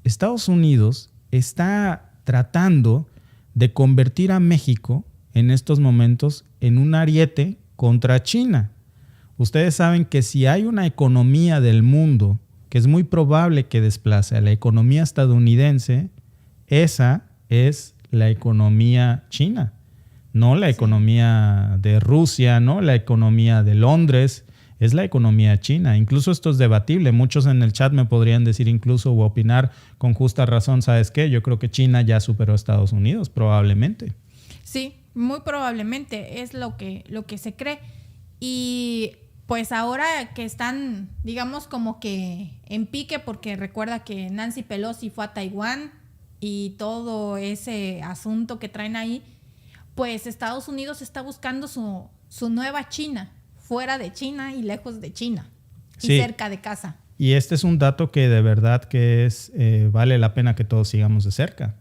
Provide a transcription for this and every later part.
Estados Unidos está tratando de convertir a México en estos momentos en un ariete contra China. Ustedes saben que si hay una economía del mundo que es muy probable que desplace a la economía estadounidense, esa es la economía china, no la economía de Rusia, no la economía de Londres, es la economía china. Incluso esto es debatible. Muchos en el chat me podrían decir incluso o opinar con justa razón, ¿sabes qué? Yo creo que China ya superó a Estados Unidos, probablemente. Sí, muy probablemente es lo que se cree. Y pues ahora que están, digamos, como que en pique, porque recuerda que Nancy Pelosi fue a Taiwán y todo ese asunto que traen ahí, pues Estados Unidos está buscando su nueva China, fuera de China y lejos de China, y cerca de casa. Y este es un dato que de verdad que vale la pena que todos sigamos de cerca.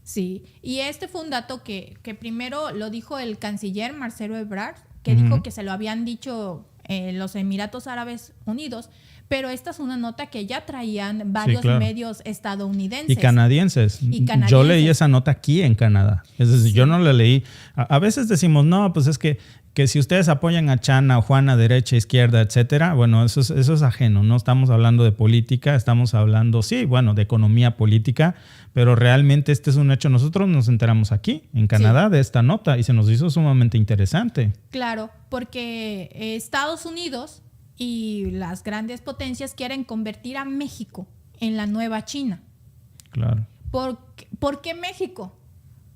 Sí, y este fue un dato que primero lo dijo el canciller Marcelo Ebrard, que dijo que se lo habían dicho los Emiratos Árabes Unidos, pero esta es una nota que ya traían varios medios estadounidenses. Y canadienses. Yo leí esa nota aquí en Canadá. Es decir, yo no la leí. A veces decimos, no, pues es que si ustedes apoyan a Chana o Juana, derecha, izquierda, etcétera, bueno, eso es ajeno. No estamos hablando de política, estamos hablando, sí, bueno, de economía política, pero realmente este es un hecho. Nosotros nos enteramos aquí, en Canadá, de esta nota y se nos hizo sumamente interesante. Claro, porque Estados Unidos y las grandes potencias quieren convertir a México en la nueva China. Claro. ¿Por qué México?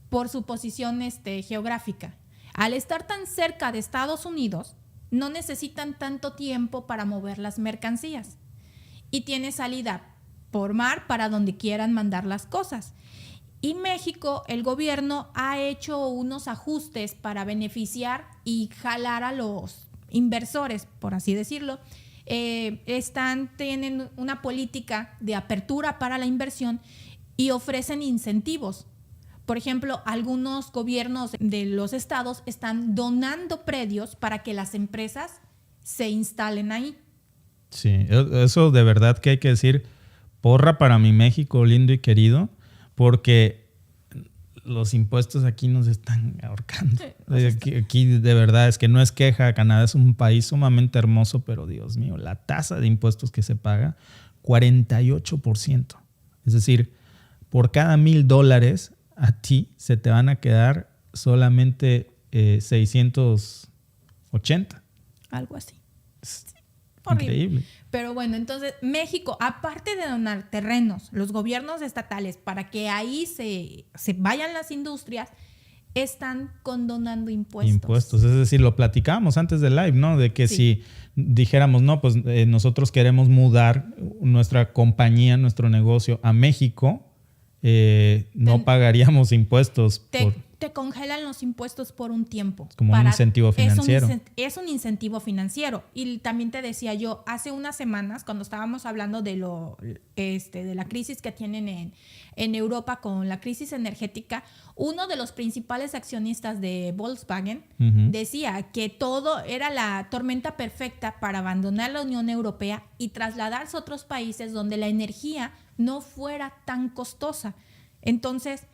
Por su posición geográfica. Al estar tan cerca de Estados Unidos, no necesitan tanto tiempo para mover las mercancías. Y tiene salida por mar para donde quieran mandar las cosas. Y México, el gobierno ha hecho unos ajustes para beneficiar y jalar a los inversores, por así decirlo. Tienen una política de apertura para la inversión y ofrecen incentivos. Por ejemplo, algunos gobiernos de los estados están donando predios para que las empresas se instalen ahí. Sí, eso de verdad que hay que decir, porra para mi México lindo y querido, porque los impuestos aquí nos están ahorcando. Aquí de verdad es que no es queja, Canadá es un país sumamente hermoso, pero Dios mío, la tasa de impuestos que se paga, 48%. Es decir, por cada $1,000 a ti se te van a quedar solamente 680. Algo así. Sí, increíble. Pero bueno, entonces México, aparte de donar terrenos, los gobiernos estatales, para que ahí se vayan las industrias, están condonando impuestos. Impuestos, es decir, lo platicábamos antes del live, ¿no? De que si dijéramos, no, pues nosotros queremos mudar nuestra compañía, nuestro negocio a México, no pagaríamos impuestos. Te congelan los impuestos por un tiempo. Como un incentivo financiero. Es un incentivo financiero. Y también te decía yo, hace unas semanas, cuando estábamos hablando de la crisis que tienen en Europa con la crisis energética, uno de los principales accionistas de Volkswagen decía que todo era la tormenta perfecta para abandonar la Unión Europea y trasladarse a otros países donde la energía no fuera tan costosa. Entonces,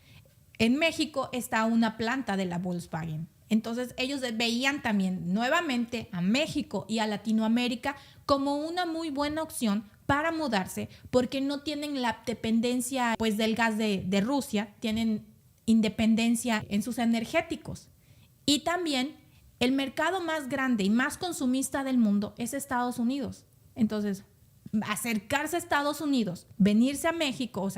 en México está una planta de la Volkswagen. Entonces, ellos veían también nuevamente a México y a Latinoamérica como una muy buena opción para mudarse, porque no tienen la dependencia pues, del gas de Rusia, tienen independencia en sus energéticos. Y también el mercado más grande y más consumista del mundo es Estados Unidos. Entonces, acercarse a Estados Unidos, irse a México,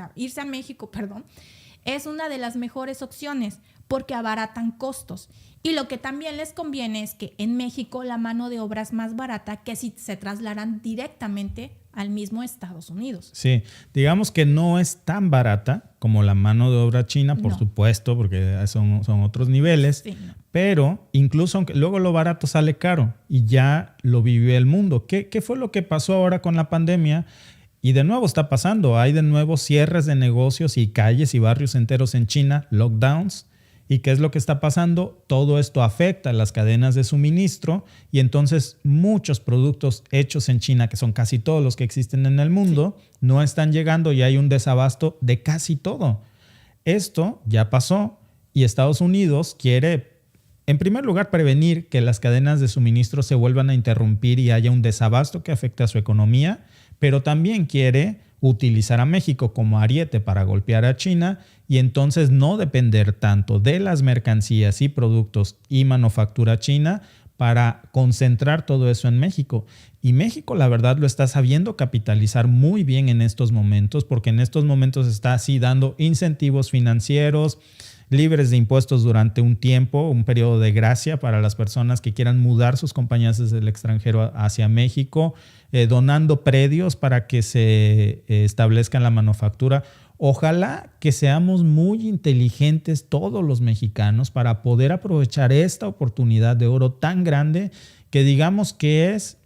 es una de las mejores opciones porque abaratan costos. Y lo que también les conviene es que en México la mano de obra es más barata que si se trasladan directamente al mismo Estados Unidos. Sí, digamos que no es tan barata como la mano de obra china, por supuesto, porque son otros niveles, pero incluso aunque luego lo barato sale caro y ya lo vive el mundo. ¿Qué fue lo que pasó ahora con la pandemia? Y de nuevo está pasando, hay de nuevo cierres de negocios y calles y barrios enteros en China, lockdowns, ¿Y qué es lo que está pasando? Todo esto afecta a las cadenas de suministro y entonces muchos productos hechos en China, que son casi todos los que existen en el mundo, no están llegando y hay un desabasto de casi todo. Esto ya pasó y Estados Unidos quiere, en primer lugar, prevenir que las cadenas de suministro se vuelvan a interrumpir y haya un desabasto que afecte a su economía, pero también quiere utilizar a México como ariete para golpear a China y entonces no depender tanto de las mercancías y productos y manufactura china para concentrar todo eso en México. Y México, la verdad, lo está sabiendo capitalizar muy bien en estos momentos, porque en estos momentos está así dando incentivos financieros, libres de impuestos durante un tiempo, un periodo de gracia para las personas que quieran mudar sus compañías desde el extranjero hacia México, donando predios para que se establezca la manufactura. Ojalá que seamos muy inteligentes todos los mexicanos para poder aprovechar esta oportunidad de oro tan grande que digamos que es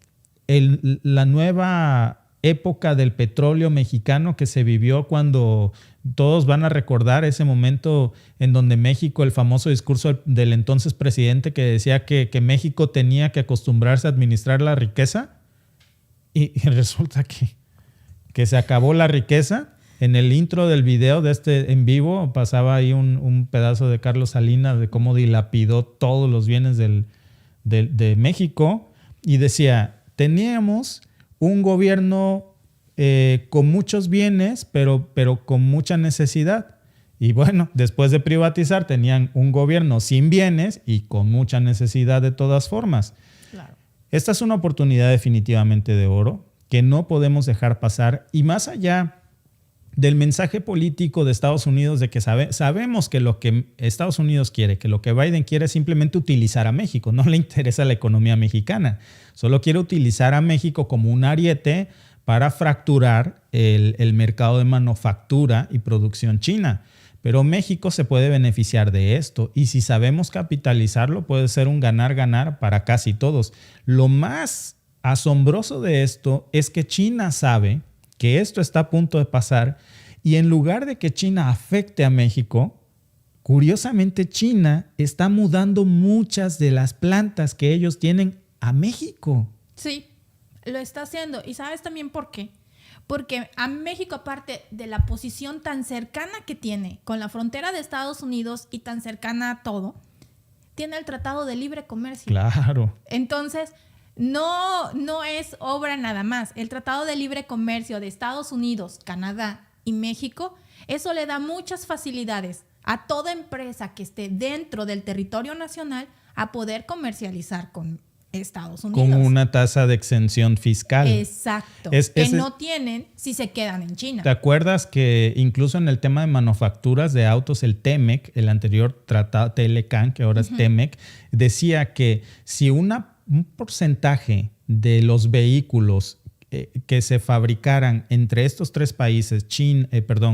la nueva época del petróleo mexicano que se vivió cuando todos van a recordar ese momento en donde México, el famoso discurso del entonces presidente que decía que México tenía que acostumbrarse a administrar la riqueza y resulta que se acabó la riqueza. En el intro del video de este en vivo pasaba ahí un pedazo de Carlos Salinas de cómo dilapidó todos los bienes de México y decía, teníamos un gobierno con muchos bienes, pero con mucha necesidad. Y bueno, después de privatizar tenían un gobierno sin bienes y con mucha necesidad de todas formas. Claro. Esta es una oportunidad definitivamente de oro que no podemos dejar pasar. Y más allá del mensaje político de Estados Unidos de que sabemos que lo que Estados Unidos quiere, que lo que Biden quiere es simplemente utilizar a México. No le interesa la economía mexicana. Solo quiere utilizar a México como un ariete para fracturar el mercado de manufactura y producción china. Pero México se puede beneficiar de esto y si sabemos capitalizarlo puede ser un ganar-ganar para casi todos. Lo más asombroso de esto es que China sabe que esto está a punto de pasar y en lugar de que China afecte a México, curiosamente China está mudando muchas de las plantas que ellos tienen a México. Sí, lo está haciendo. ¿Y sabes también por qué? Porque a México, aparte de la posición tan cercana que tiene con la frontera de Estados Unidos y tan cercana a todo, tiene el Tratado de Libre Comercio. Claro. Entonces, no es obra nada más. El Tratado de Libre Comercio de Estados Unidos, Canadá y México, eso le da muchas facilidades a toda empresa que esté dentro del territorio nacional a poder comercializar con Estados Unidos. Con una tasa de exención fiscal. Exacto. No tienen si se quedan en China. ¿Te acuerdas que incluso en el tema de manufacturas de autos, el TEMEC, el anterior tratado Telecan, que ahora es TEMEC, decía que si un porcentaje de los vehículos que se fabricaran entre estos tres países,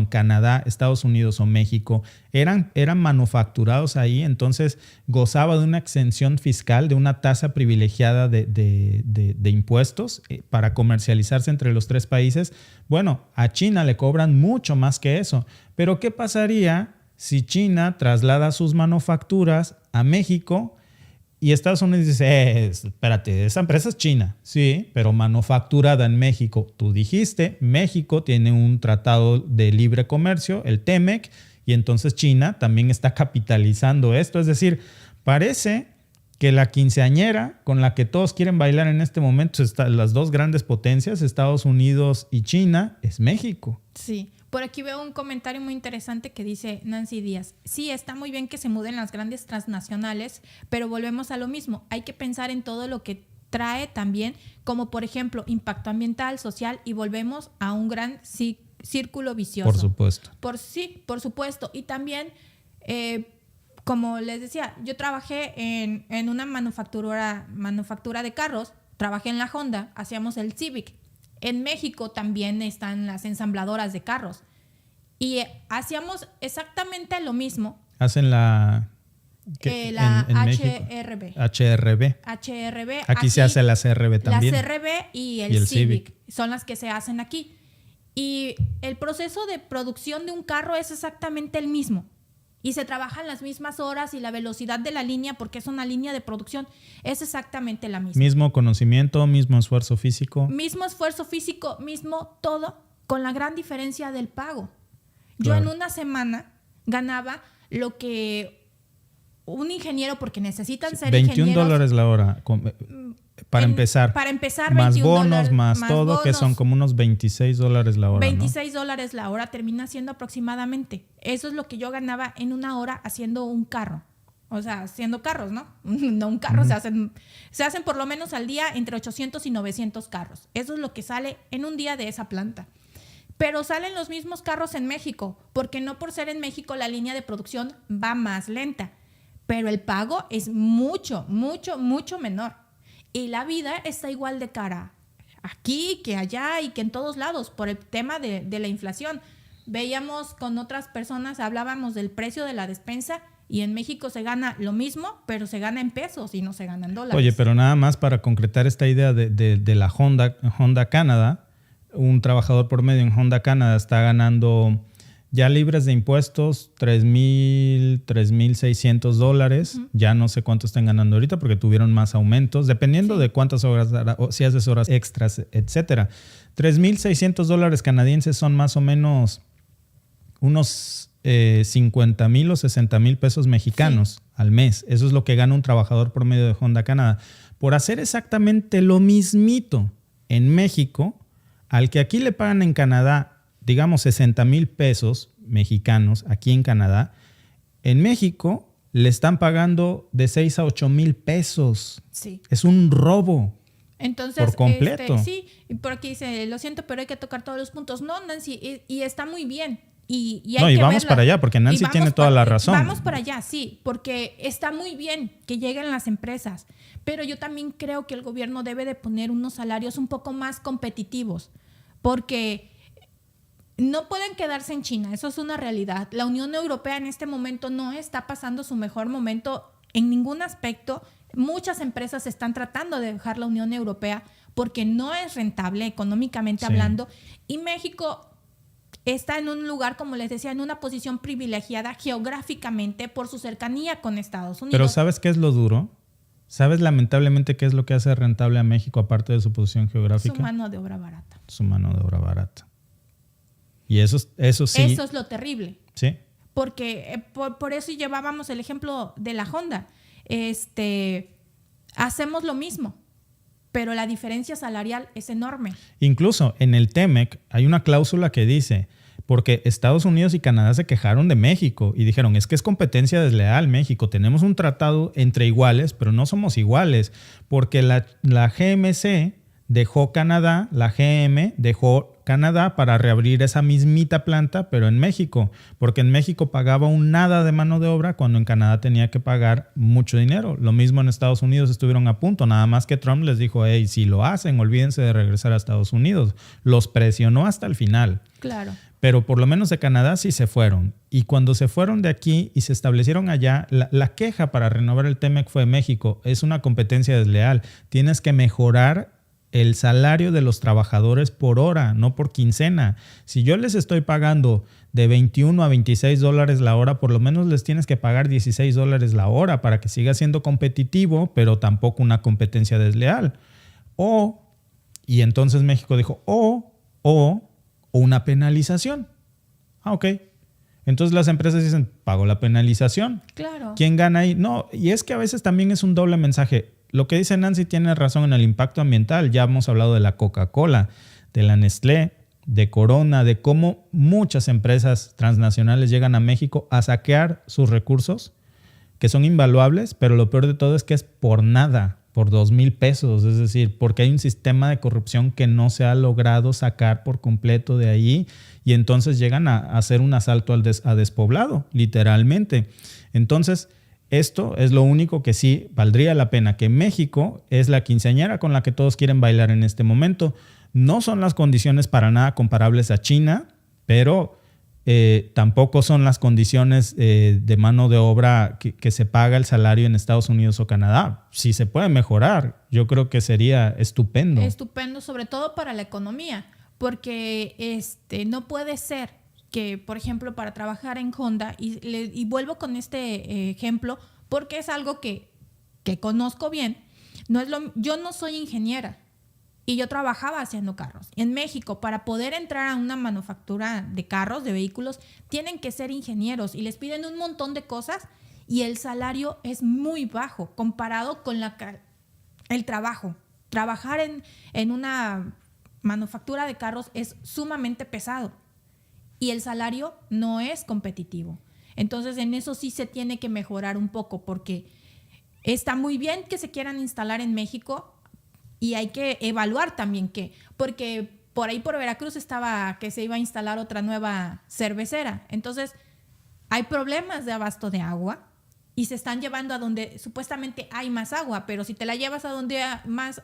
Canadá, Estados Unidos o México, eran manufacturados ahí, entonces gozaba de una exención fiscal, de una tasa privilegiada de impuestos para comercializarse entre los tres países. Bueno, a China le cobran mucho más que eso. Pero ¿qué pasaría si China traslada sus manufacturas a México? Y Estados Unidos dice, espérate, esa empresa es china. Sí, pero manufacturada en México. Tú dijiste, México tiene un tratado de libre comercio, el TEMEC, y entonces China también está capitalizando esto. Es decir, parece que la quinceañera con la que todos quieren bailar en este momento, las dos grandes potencias, Estados Unidos y China, es México. Sí. Por aquí veo un comentario muy interesante que dice Nancy Díaz. Sí, está muy bien que se muden las grandes transnacionales, pero volvemos a lo mismo. Hay que pensar en todo lo que trae también, como por ejemplo impacto ambiental, social, y volvemos a un gran círculo vicioso. Por supuesto. Por supuesto. Y también, como les decía, yo trabajé en una manufactura de carros, trabajé en la Honda, hacíamos el Civic. En México también están las ensambladoras de carros. Y hacíamos exactamente lo mismo. Hacen la HRB. HRB. Aquí se hace la CRB también. La CRB y el Civic son las que se hacen aquí. Y el proceso de producción de un carro es exactamente el mismo. y se trabajan las mismas horas y la velocidad de la línea, porque es una línea de producción, es exactamente la misma. Mismo conocimiento, mismo esfuerzo físico. Mismo esfuerzo físico, mismo todo, con la gran diferencia del pago. Claro. Yo en una semana ganaba lo que un ingeniero, porque necesitan ser $21 la hora para empezar. Para empezar, más bonos, $21, más todo, bonos, que son como unos $26 la hora. $26 la hora termina siendo aproximadamente. Eso es lo que yo ganaba en una hora haciendo un carro. O sea, haciendo carros, ¿no? No un carro, se hacen por lo menos al día entre 800 y 900 carros. Eso es lo que sale en un día de esa planta. Pero salen los mismos carros en México, porque no por ser en México la línea de producción va más lenta, pero el pago es mucho, mucho, mucho menor. Y la vida está igual de cara aquí que allá y que en todos lados por el tema de la inflación. Veíamos con otras personas, hablábamos del precio de la despensa y en México se gana lo mismo, pero se gana en pesos y no se gana en dólares. Oye, pero nada más para concretar esta idea de la Honda Canadá, un trabajador promedio en Honda Canadá está ganando ya libres de impuestos $3,600. Uh-huh. Ya no sé cuánto están ganando ahorita porque tuvieron más aumentos, dependiendo de cuántas horas, o si haces horas extras, etcétera. $3,600 canadienses son más o menos unos 50,000 o 60,000 pesos mexicanos al mes. Eso es lo que gana un trabajador promedio de Honda Canadá. Por hacer exactamente lo mismito en México, al que aquí le pagan en Canadá, digamos 60,000 pesos mexicanos aquí en Canadá, en México le están pagando de 6 a 8,000 pesos. Sí. Es un robo. Entonces, por completo. Sí, y por aquí dice, lo siento, pero hay que tocar todos los puntos. No, Nancy, y está muy bien. Y vamos para allá, porque Nancy tiene toda la razón. Vamos para allá, sí, porque está muy bien que lleguen las empresas, pero yo también creo que el gobierno debe de poner unos salarios un poco más competitivos, porque no pueden quedarse en China, eso es una realidad. La Unión Europea en este momento no está pasando su mejor momento en ningún aspecto. Muchas empresas están tratando de dejar la Unión Europea porque no es rentable económicamente hablando, y México está en un lugar, como les decía, en una posición privilegiada geográficamente por su cercanía con Estados Unidos. Pero ¿sabes qué es lo duro? ¿Sabes lamentablemente qué es lo que hace rentable a México aparte de su posición geográfica? Su mano de obra barata. Su mano de obra barata. Y eso sí. Eso es lo terrible. Sí. Porque por eso llevábamos el ejemplo de la Honda. Hacemos lo mismo, pero la diferencia salarial es enorme. Incluso en el TEMEC hay una cláusula que dice, porque Estados Unidos y Canadá se quejaron de México y dijeron, es que es competencia desleal México, tenemos un tratado entre iguales, pero no somos iguales, porque la GMC dejó Canadá, la GM dejó Canadá para reabrir esa mismita planta, pero en México, porque en México pagaba un nada de mano de obra cuando en Canadá tenía que pagar mucho dinero. Lo mismo en Estados Unidos, estuvieron a punto, nada más que Trump les dijo, hey, si lo hacen, olvídense de regresar a Estados Unidos. Los presionó hasta el final. Claro. Pero por lo menos de Canadá sí se fueron. Y cuando se fueron de aquí y se establecieron allá, la queja para renovar el TEMEC fue México. Es una competencia desleal. Tienes que mejorar el salario de los trabajadores por hora, no por quincena. Si yo les estoy pagando de $21 a $26 la hora, por lo menos les tienes que pagar $16 la hora para que siga siendo competitivo, pero tampoco una competencia desleal. Y entonces México dijo, o una penalización. Ok. Entonces las empresas dicen, pago la penalización. Claro. ¿Quién gana ahí? No, y es que a veces también es un doble mensaje. Lo que dice Nancy tiene razón en el impacto ambiental. Ya hemos hablado de la Coca-Cola, de la Nestlé, de Corona, de cómo muchas empresas transnacionales llegan a México a saquear sus recursos, que son invaluables, pero lo peor de todo es que es por nada, por 2,000 pesos. Es decir, porque hay un sistema de corrupción que no se ha logrado sacar por completo de ahí y entonces llegan a hacer un asalto a despoblado, literalmente. Entonces, esto es lo único que sí valdría la pena, que México es la quinceañera con la que todos quieren bailar en este momento. No son las condiciones para nada comparables a China, pero tampoco son las condiciones de mano de obra que se paga el salario en Estados Unidos o Canadá. Si se puede mejorar, yo creo que sería estupendo. Estupendo, sobre todo para la economía, porque no puede ser por ejemplo, para trabajar en Honda, y vuelvo con este ejemplo porque es algo que conozco bien, yo no soy ingeniera y yo trabajaba haciendo carros. En México, para poder entrar a una manufactura de carros, de vehículos, tienen que ser ingenieros y les piden un montón de cosas y el salario es muy bajo comparado con el trabajo. Trabajar en una manufactura de carros es sumamente pesado y el salario no es competitivo. Entonces, en eso sí se tiene que mejorar un poco porque está muy bien que se quieran instalar en México y hay que evaluar también porque por ahí por Veracruz estaba que se iba a instalar otra nueva cervecera. Entonces, hay problemas de abasto de agua y se están llevando a donde supuestamente hay más agua, pero si te la llevas a donde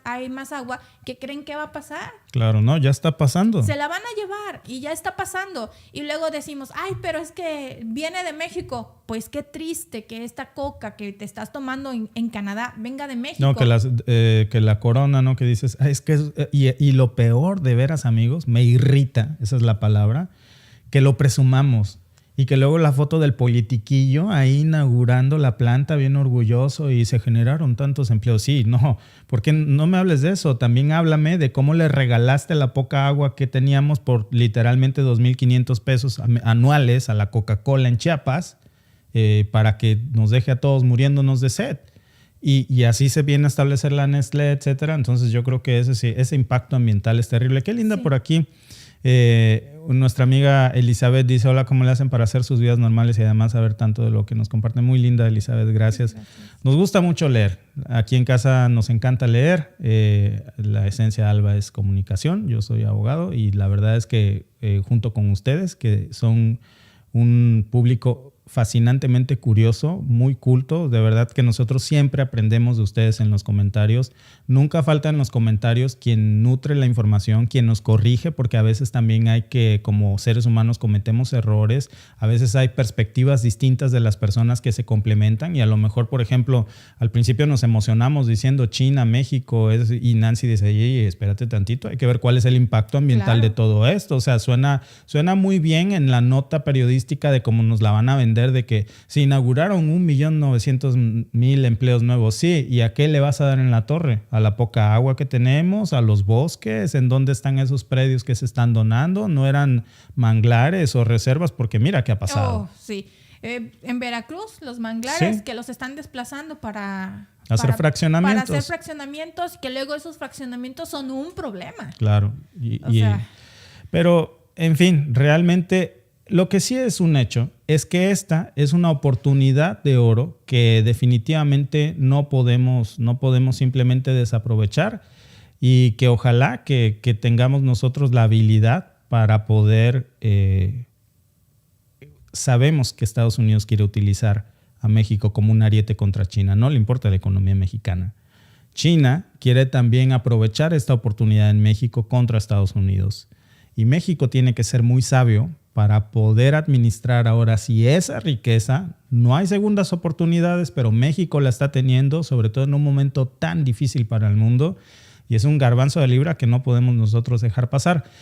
hay más agua, ¿qué creen que va a pasar? Claro, no, ya está pasando. Se la van a llevar y ya está pasando. Y luego decimos, ay, pero es que viene de México. Pues qué triste que esta coca que te estás tomando en Canadá venga de México. No, que la Corona, ¿no? Que dices, es que y lo peor de veras, amigos, me irrita, esa es la palabra, que lo presumamos. Y que luego la foto del politiquillo ahí inaugurando la planta bien orgulloso y se generaron tantos empleos. Sí, no, ¿por qué no me hables de eso? También háblame de cómo le regalaste la poca agua que teníamos por literalmente 2,500 pesos anuales a la Coca-Cola en Chiapas para que nos deje a todos muriéndonos de sed. Y así se viene a establecer la Nestlé, etcétera. Entonces yo creo que ese impacto ambiental es terrible. Qué linda por aquí. Nuestra amiga Elizabeth dice, hola, ¿cómo le hacen para hacer sus vidas normales y además saber tanto de lo que nos comparte? Muy linda, Elizabeth, gracias. Nos gusta mucho leer. Aquí en casa nos encanta leer. La esencia de Alba es comunicación. Yo soy abogado y la verdad es que junto con ustedes, que son un público fascinantemente curioso, muy culto. De verdad que nosotros siempre aprendemos de ustedes en los comentarios. Nunca falta en los comentarios quien nutre la información, quien nos corrige, porque a veces también hay que, como seres humanos, cometemos errores. A veces hay perspectivas distintas de las personas que se complementan y a lo mejor, por ejemplo, al principio nos emocionamos diciendo China, México, y Nancy dice, oye, espérate tantito, hay que ver cuál es el impacto ambiental de todo esto. O sea, suena muy bien en la nota periodística de cómo nos la van a vender, de que se inauguraron 1,900,000 empleos nuevos. Sí, ¿y a qué le vas a dar en la torre? ¿A la poca agua que tenemos? ¿A los bosques? ¿En dónde están esos predios que se están donando? ¿No eran manglares o reservas? Porque mira qué ha pasado. Oh, sí. En Veracruz, los manglares que los están desplazando para hacer fraccionamientos. Para hacer fraccionamientos, que luego esos fraccionamientos son un problema. Claro. Pero, en fin, realmente lo que sí es un hecho es que esta es una oportunidad de oro que definitivamente no podemos simplemente desaprovechar y que ojalá que tengamos nosotros la habilidad para poder... Sabemos que Estados Unidos quiere utilizar a México como un ariete contra China. No le importa la economía mexicana. China quiere también aprovechar esta oportunidad en México contra Estados Unidos. Y México tiene que ser muy sabio para poder administrar ahora sí esa riqueza. No hay segundas oportunidades, pero México la está teniendo, sobre todo en un momento tan difícil para el mundo. Y es un garbanzo de libra que no podemos nosotros dejar pasar.